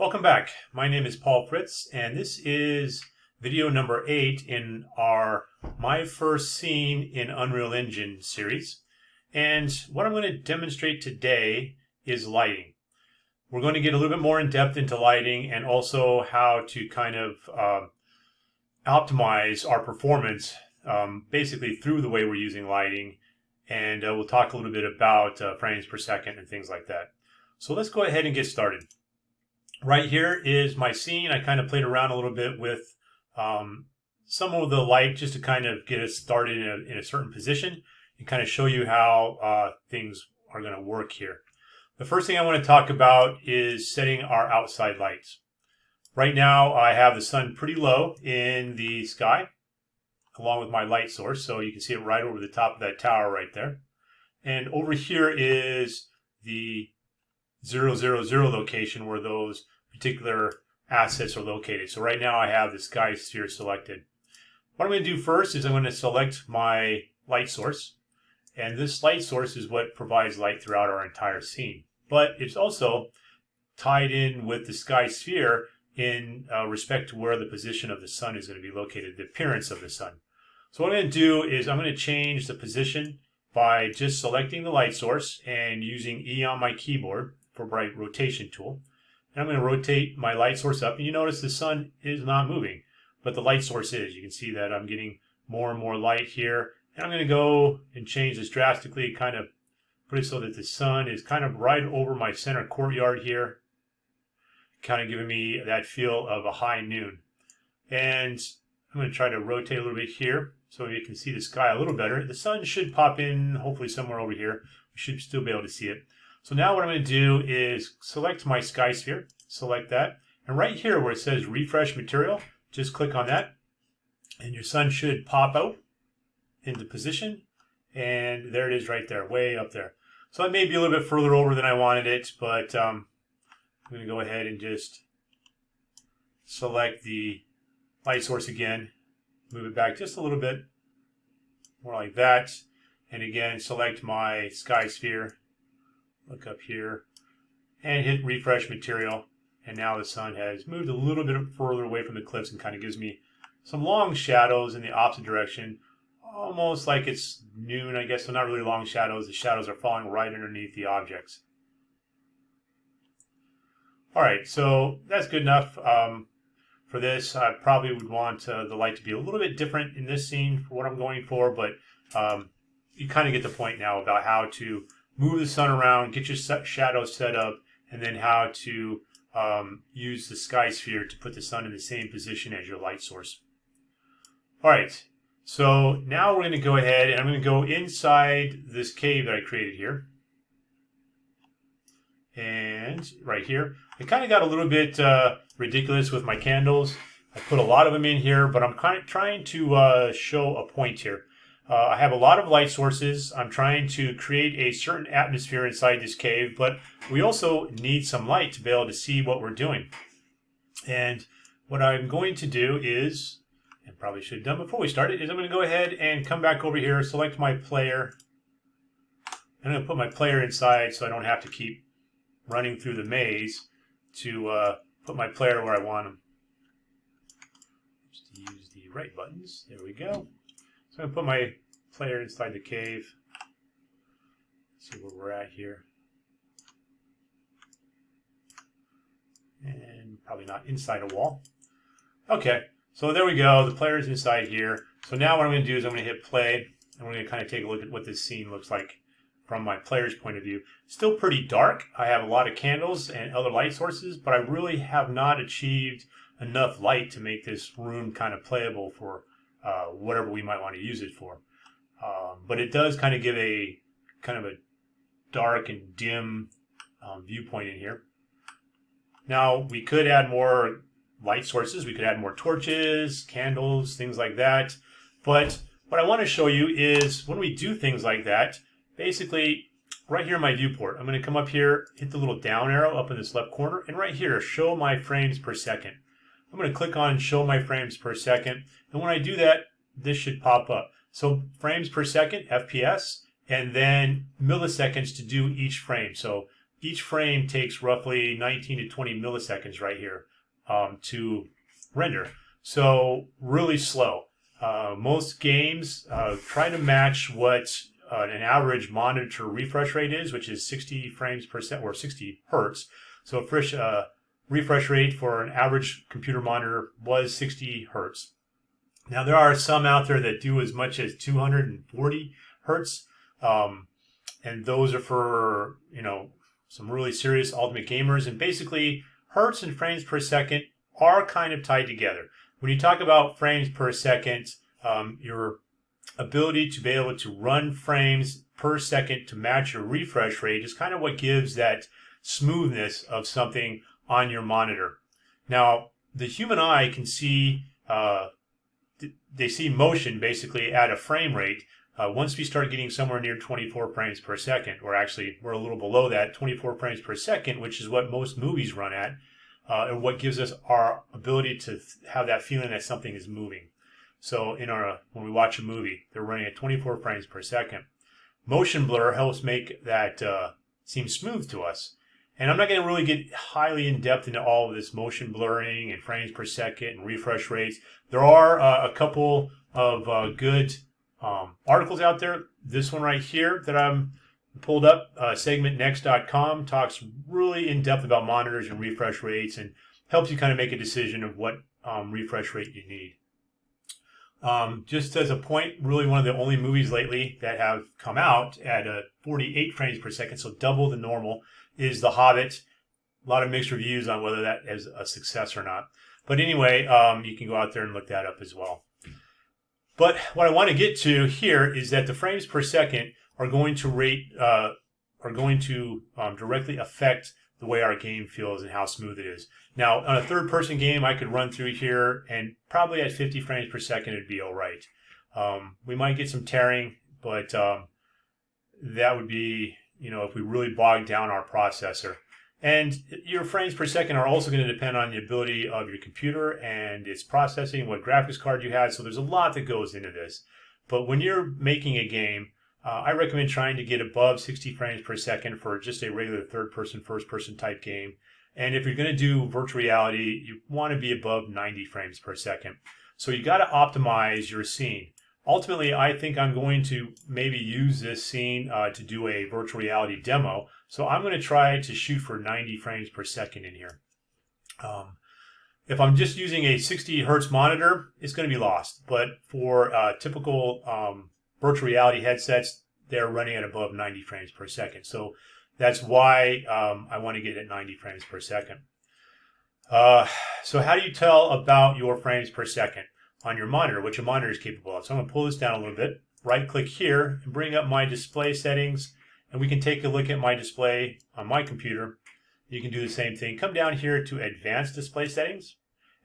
Welcome back. My name is Fritz, and this is video number 8 in our My First Scene in Unreal Engine series. And what I'm going to demonstrate today is lighting. We're going to get a little bit more in depth into lighting and also how to kind of optimize our performance basically through the way we're using lighting. And we'll talk a little bit about frames per second and things like that. So let's go ahead and get started. Right here is my scene. I kind of played around a little bit with some of the light just to kind of get us started in a certain position and kind of show you how things are going to work here. The first thing I want to talk about is setting our outside lights. Right now I have the sun pretty low in the sky along with my light source, so you can see it right over the top of that tower right there. And over here is the 000 location where those particular assets are located. So right now I have the sky sphere selected. What I'm going to do first is I'm going to select my light source, and this light source is what provides light throughout our entire scene. But it's also tied in with the sky sphere in respect to where the position of the sun is going to be located, the appearance of the sun. So what I'm going to do is I'm going to change the position by just selecting the light source and using E on my keyboard for my rotation tool. And I'm going to rotate my light source up, and you notice the sun is not moving, but the light source is. You can see that I'm getting more and more light here. And I'm going to go and change this drastically, kind of put it so that the sun is kind of right over my center courtyard here, kind of giving me that feel of a high noon. And I'm going to try to rotate a little bit here so you can see the sky a little better. The sun should pop in hopefully somewhere over here. We should still be able to see it. So now what I'm going to do is select my sky sphere, select that, and right here where it says refresh material, just click on that, and your sun should pop out into position, and there it is right there, way up there. So it may be a little bit further over than I wanted it, but I'm going to go ahead and just select the light source again, move it back just a little bit, more like that, and again select my sky sphere, look up here, and hit refresh material, and now the sun has moved a little bit further away from the cliffs and kind of gives me some long shadows in the opposite direction, almost like it's noon, I guess. So not really long shadows. The shadows are falling right underneath the objects. Alright, so that's good enough for this. I probably would want the light to be a little bit different in this scene for what I'm going for, but you kind of get the point now about how to move the sun around, get your shadows set up, and then how to use the sky sphere to put the sun in the same position as your light source. Alright, so now we're going to go ahead and I'm going to go inside this cave that I created here. And right here, I kind of got a little bit ridiculous with my candles. I put a lot of them in here, but I'm kind of trying to show a point here. I have a lot of light sources. I'm trying to create a certain atmosphere inside this cave, but we also need some light to be able to see what we're doing. And what I'm going to do is, and probably should have done before we started, is I'm going to go ahead and come back over here, select my player. I'm going to put my player inside so I don't have to keep running through the maze to put my player where I want him. Just use the right buttons. There we go. So I'm going to put my player inside the cave. See where we're at here. And probably not inside a wall. Okay, so there we go. The player is inside here. So now what I'm going to do is I'm going to hit play, and we're going to kind of take a look at what this scene looks like from my player's point of view. Still pretty dark. I have a lot of candles and other light sources, but I really have not achieved enough light to make this room kind of playable for whatever we might want to use it for. But it does kind of give a kind of a dark and dim viewpoint in here. Now we could add more light sources. We could add more torches, candles, things like that. But what I want to show you is when we do things like that, basically right here in my viewport, I'm going to come up here, hit the little down arrow up in this left corner, and right here, show my frames per second. I'm going to click on show my frames per second, and when I do that, this should pop up. So frames per second, FPS, and then milliseconds to do each frame. So each frame takes roughly 19 to 20 milliseconds right here to render. So really slow. Most games try to match what an average monitor refresh rate is, which is 60 frames per second or 60 hertz. So a refresh rate for an average computer monitor was 60 hertz. Now there are some out there that do as much as 240 hertz, and those are for some really serious ultimate gamers. And basically, hertz and frames per second are kind of tied together. When you talk about frames per second, your ability to be able to run frames per second to match your refresh rate is kind of what gives that smoothness of something on your monitor. Now, the human eye can see, they see motion basically at a frame rate. Once we start getting somewhere near 24 frames per second, or actually we're a little below that, 24 frames per second, which is what most movies run at, and what gives us our ability to have that feeling that something is moving. So when we watch a movie, they're running at 24 frames per second. Motion blur helps make that seem smooth to us. And I'm not going to really get highly in depth into all of this motion blurring and frames per second and refresh rates. There are a couple of good articles out there. This one right here that I'm pulled up, segmentnext.com, talks really in depth about monitors and refresh rates and helps you kind of make a decision of what refresh rate you need. Just as a point, really one of the only movies lately that have come out at 48 frames per second, so double the normal, is The Hobbit. A lot of mixed reviews on whether that is a success or not. But anyway, you can go out there and look that up as well. But what I want to get to here is that the frames per second are going to directly affect the way our game feels and how smooth it is. Now, on a third-person game, I could run through here, and probably at 50 frames per second, it'd be all right. We might get some tearing, but that would be, if we really bogged down our processor. And your frames per second are also going to depend on the ability of your computer and its processing, what graphics card you had. So there's a lot that goes into this. But when you're making a game, I recommend trying to get above 60 frames per second for just a regular third-person, first-person type game. And if you're going to do virtual reality, you want to be above 90 frames per second. So you got to optimize your scene. Ultimately, I think I'm going to maybe use this scene to do a virtual reality demo. So I'm going to try to shoot for 90 frames per second in here. If I'm just using a 60 hertz monitor, it's going to be lost. But for typical virtual reality headsets, they're running at above 90 frames per second. So that's why I want to get at 90 frames per second. So how do you tell about your frames per second on your monitor, which your monitor is capable of? So I'm going to pull this down a little bit, right click here, and bring up my display settings, and we can take a look at my display on my computer. You can do the same thing. Come down here to advanced display settings.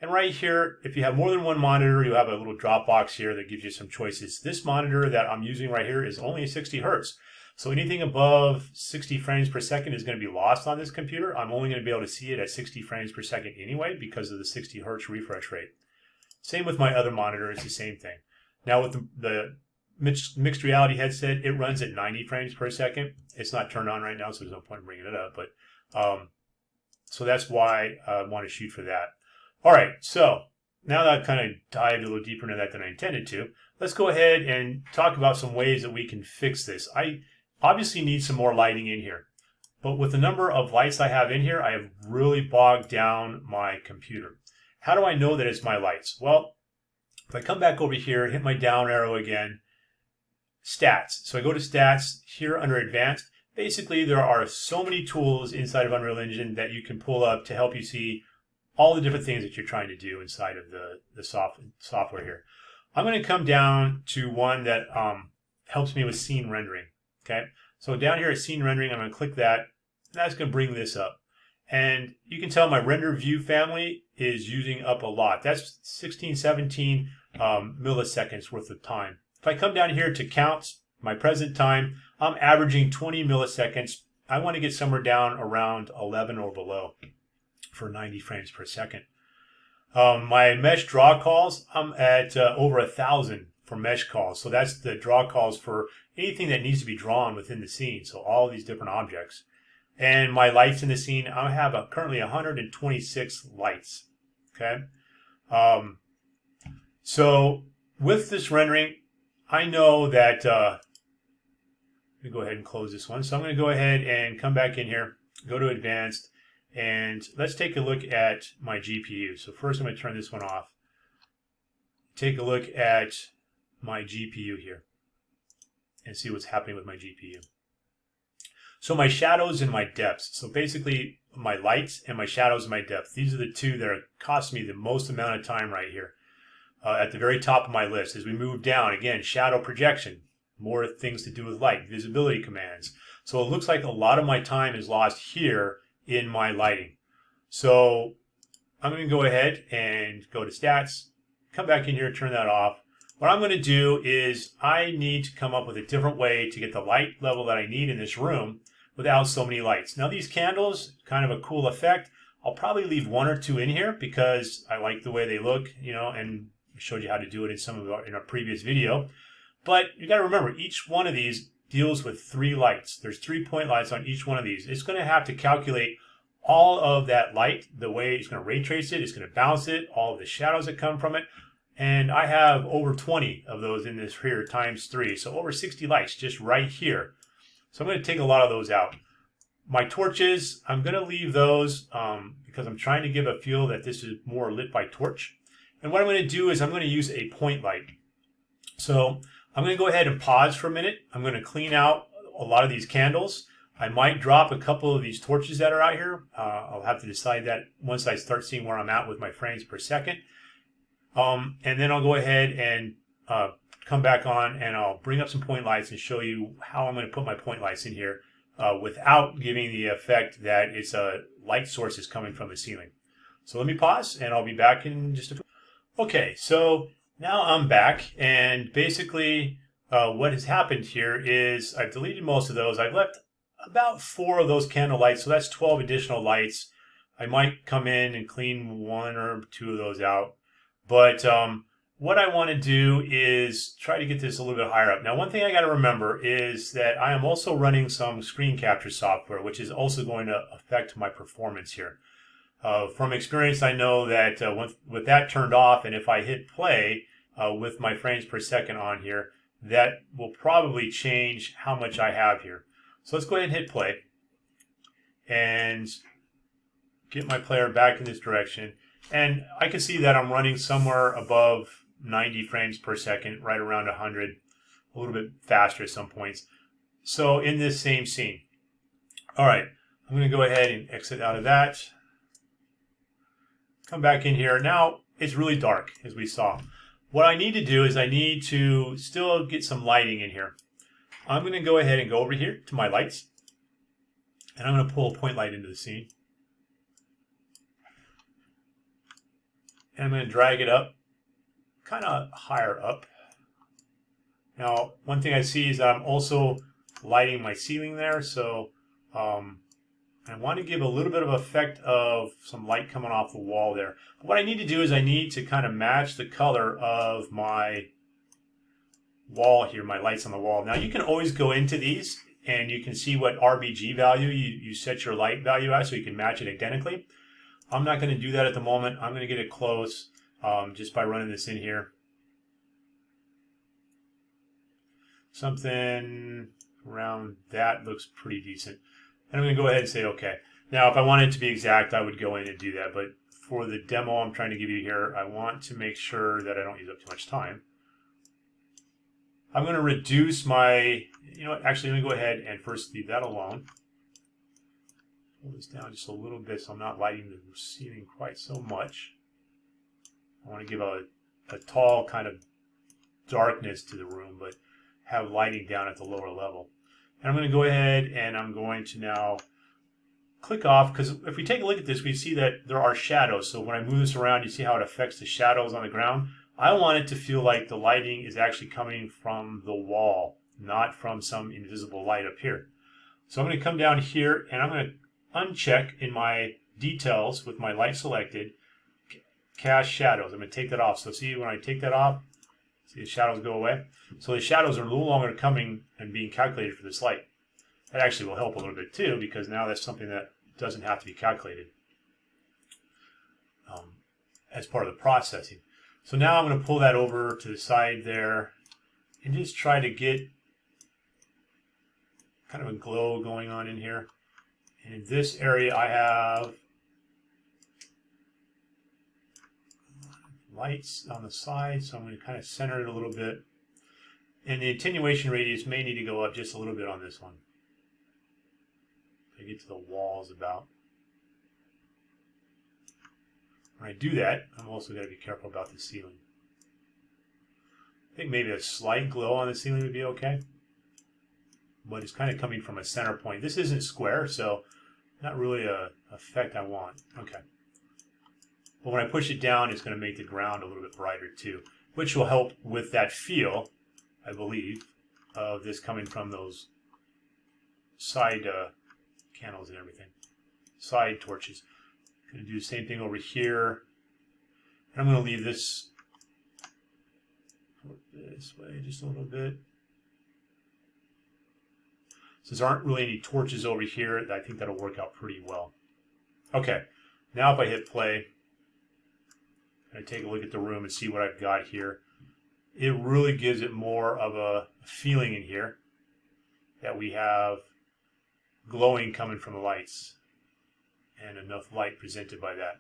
And right here, if you have more than one monitor, you have a little drop box here that gives you some choices. This monitor that I'm using right here is only 60 hertz. So anything above 60 frames per second is going to be lost on this computer. I'm only going to be able to see it at 60 frames per second anyway because of the 60 hertz refresh rate. Same with my other monitor, it's the same thing. Now with the mixed reality headset, it runs at 90 frames per second. It's not turned on right now, so there's no point in bringing it up. But so that's why I want to shoot for that. All right, so now that I've kind of dived a little deeper into that than I intended to, let's go ahead and talk about some ways that we can fix this. I obviously need some more lighting in here. But with the number of lights I have in here, I have really bogged down my computer. How do I know that it's my lights? Well, if I come back over here, hit my down arrow again, stats. So I go to stats here under advanced. Basically, there are so many tools inside of Unreal Engine that you can pull up to help you see all the different things that you're trying to do inside of the software here. I'm going to come down to one that helps me with scene rendering. Okay, so down here at scene rendering, I'm going to click that. And that's going to bring this up. And you can tell my render view family is using up a lot. That's 16, 17 milliseconds worth of time. If I come down here to counts, my present time, I'm averaging 20 milliseconds. I want to get somewhere down around 11 or below for 90 frames per second. My mesh draw calls, I'm at over 1,000 for mesh calls. So that's the draw calls for anything that needs to be drawn within the scene. So all these different objects. And my lights in the scene, I have currently 126 lights. Okay. So with this rendering, I know that, let me go ahead and close this one. So I'm going to go ahead and come back in here, go to advanced, and let's take a look at my GPU. So first I'm going to turn this one off. Take a look at my GPU here and see what's happening with my GPU. So my shadows and my depths. So basically my lights and my shadows and my depth. These are the two that are costing me the most amount of time right here. At the very top of my list. As we move down, again, shadow projection. More things to do with light. Visibility commands. So it looks like a lot of my time is lost here in my lighting. So I'm going to go ahead and go to stats. Come back in here, turn that off. What I'm going to do is I need to come up with a different way to get the light level that I need in this room without so many lights. Now these candles, kind of a cool effect. I'll probably leave one or two in here because I like the way they look, you know, and I showed you how to do it in our previous video. But you got to remember, each one of these deals with 3 lights. There's 3-point lights on each one of these. It's going to have to calculate all of that light, the way it's going to ray trace it, it's going to bounce it, all of the shadows that come from it. And I have over 20 of those in this here times 3. So over 60 lights just right here. So I'm going to take a lot of those out. My torches, I'm going to leave those because I'm trying to give a feel that this is more lit by torch. And what I'm going to do is I'm going to use a point light. So I'm going to go ahead and pause for a minute. I'm going to clean out a lot of these candles. I might drop a couple of these torches that are out here. I'll have to decide that once I start seeing where I'm at with my frames per second. And then I'll go ahead and come back on and I'll bring up some point lights and show you how I'm going to put my point lights in here without giving the effect that it's a light source is coming from the ceiling. So let me pause and I'll be back in just a few. Okay, so now I'm back, and basically what has happened here is I've deleted most of those. I've left about 4 of those candle lights, so that's 12 additional lights. I might come in and clean 1 or 2 of those out. But what I want to do is try to get this a little bit higher up. Now, one thing I got to remember is that I am also running some screen capture software, which is also going to affect my performance here. From experience, I know that with that turned off, and if I hit play with my frames per second on here, that will probably change how much I have here. So let's go ahead and hit play and get my player back in this direction. And I can see that I'm running somewhere above 90 frames per second, right around 100, a little bit faster at some points. So in this same scene. All right, I'm going to go ahead and exit out of that. Come back in here. Now it's really dark, as we saw. What I need to do is I need to still get some lighting in here. I'm going to go ahead and go over here to my lights. And I'm going to pull a point light into the scene. And I'm going to drag it up, kind of higher up. Now, one thing I see is that I'm also lighting my ceiling there. So I want to give a little bit of effect of some light coming off the wall there. But what I need to do is I need to kind of match the color of my wall here, my lights on the wall. Now you can always go into these and you can see what RGB value you set your light value at so you can match it identically. I'm not going to do that at the moment. I'm going to get it close just by running this in here. Something around that looks pretty decent. And I'm going to go ahead and say OK. Now, if I wanted to be exact, I would go in and do that. But for the demo I'm trying to give you here, I want to make sure that I don't use up too much time. I'm going to reduce my, actually, let me go ahead and first leave that alone. Pull this down just a little bit so I'm not lighting the ceiling quite so much. I want to give a tall kind of darkness to the room, but have lighting down at the lower level. And I'm going to go ahead and I'm going to now click off, because if we take a look at this, we see that there are shadows. So when I move this around, you see how it affects the shadows on the ground. I want it to feel like the lighting is actually coming from the wall, not from some invisible light up here. So I'm going to come down here and I'm going to uncheck in my details with my light selected, cast shadows. I'm going to take that off. So see when I take that off, see the shadows go away. So the shadows are no longer coming and being calculated for this light. That actually will help a little bit too, because now that's something that doesn't have to be calculated as part of the processing. So now I'm going to pull that over to the side there and just try to get kind of a glow going on in here. And in this area I have lights on the side, so I'm going to kind of center it a little bit. And the attenuation radius may need to go up just a little bit on this one. I get to the walls about. When I do that, I'm also going to be careful about the ceiling. I think maybe a slight glow on the ceiling would be okay. But it's kind of coming from a center point. This isn't square, so not really a effect I want. Okay. But when I push it down, it's going to make the ground a little bit brighter too, which will help with that feel, I believe, of this coming from those side candles and everything. Side torches. I'm going to do the same thing over here. And I'm going to leave this way just a little bit. Since there aren't really any torches over here, I think that'll work out pretty well. Okay, now if I hit play, I take a look at the room and see what I've got here. It really gives it more of a feeling in here that we have glowing coming from the lights and enough light presented by that.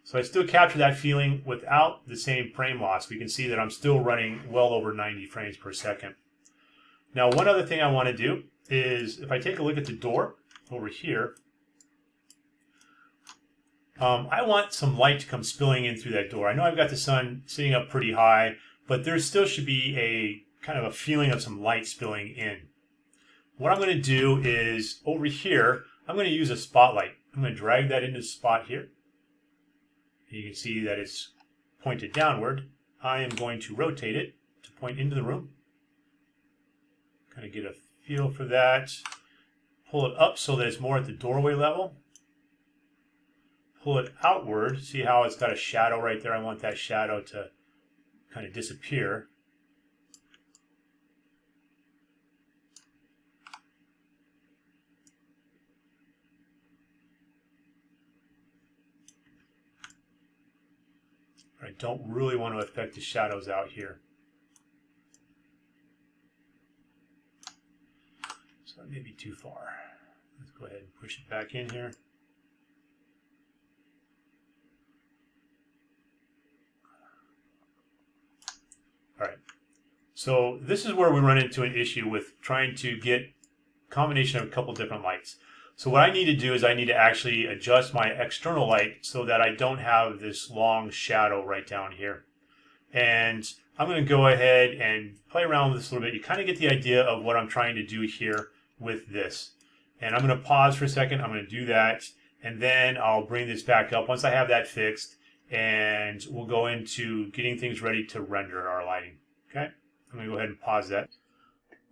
So I still capture that feeling without the same frame loss. We can see that I'm still running well over 90 frames per second. Now, one other thing I want to do is if I take a look at the door over here, I want some light to come spilling in through that door. I know I've got the sun sitting up pretty high, but there still should be a kind of a feeling of some light spilling in. What I'm going to do is over here, I'm going to use a spotlight. I'm going to drag that into the spot here. You can see that it's pointed downward. I am going to rotate it to point into the room. Kind of get a feel for that. Pull it up so that it's more at the doorway level. Pull it outward. See how it's got a shadow right there? I want that shadow to kind of disappear. I don't really want to affect the shadows out here. So that may be too far. Let's go ahead and push it back in here. All right. So this is where we run into an issue with trying to get a combination of a couple different lights. So what I need to do is I need to actually adjust my external light so that I don't have this long shadow right down here. And I'm going to go ahead and play around with this a little bit. You kind of get the idea of what I'm trying to do here with this. And I'm going to pause for a second. I'm going to do that. And then I'll bring this back up once I have that fixed. And we'll go into getting things ready to render our lighting. Okay? I'm going to go ahead and pause that.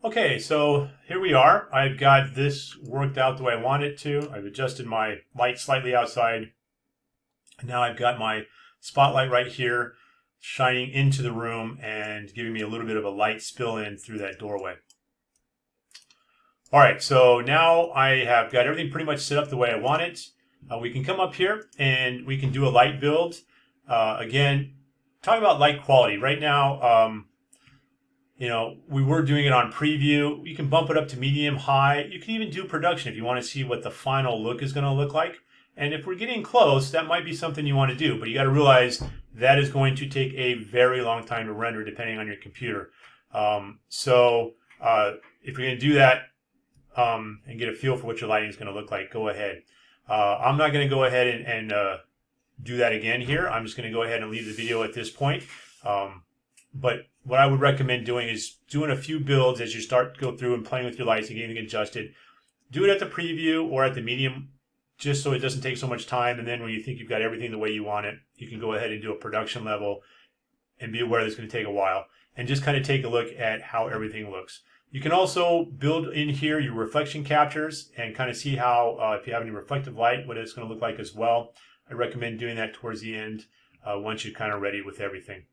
Okay, so here we are. I've got this worked out the way I want it to. I've adjusted my light slightly outside. And now I've got my spotlight right here shining into the room and giving me a little bit of a light spill in through that doorway. All right, so now I have got everything pretty much set up the way I want it. We can come up here and we can do a light build. Again, talk about light quality. Right now, you know, we were doing it on preview. You can bump it up to medium, high. You can even do production if you want to see what the final look is going to look like. And if we're getting close, that might be something you want to do. But you got to realize that is going to take a very long time to render depending on your computer. If you're going to do that and get a feel for what your lighting is going to look like, go ahead. I'm not going to go ahead and do that again here. I'm just going to go ahead and leave the video at this point. But what I would recommend doing is doing a few builds as you start to go through and playing with your lights and getting them adjusted. Do it at the preview or at the medium just so it doesn't take so much time. And then when you think you've got everything the way you want it, you can go ahead and do a production level and be aware that it's going to take a while. And just kind of take a look at how everything looks. You can also build in here your reflection captures and kind of see how, if you have any reflective light, what it's going to look like as well. I recommend doing that towards the end once you're kind of ready with everything.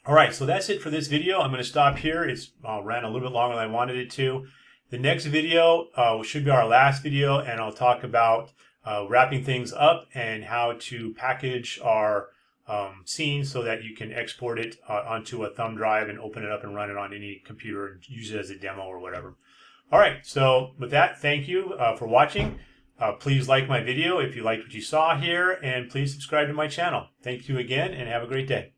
All right, so that's it for this video. I'm going to stop here. It's ran a little bit longer than I wanted it to. The next video should be our last video, and I'll talk about wrapping things up and how to package our scene so that you can export it onto a thumb drive and open it up and run it on any computer and use it as a demo or whatever. All right, so with that, thank you for watching. Please like my video if you liked what you saw here, and please subscribe to my channel. Thank you again, and have a great day.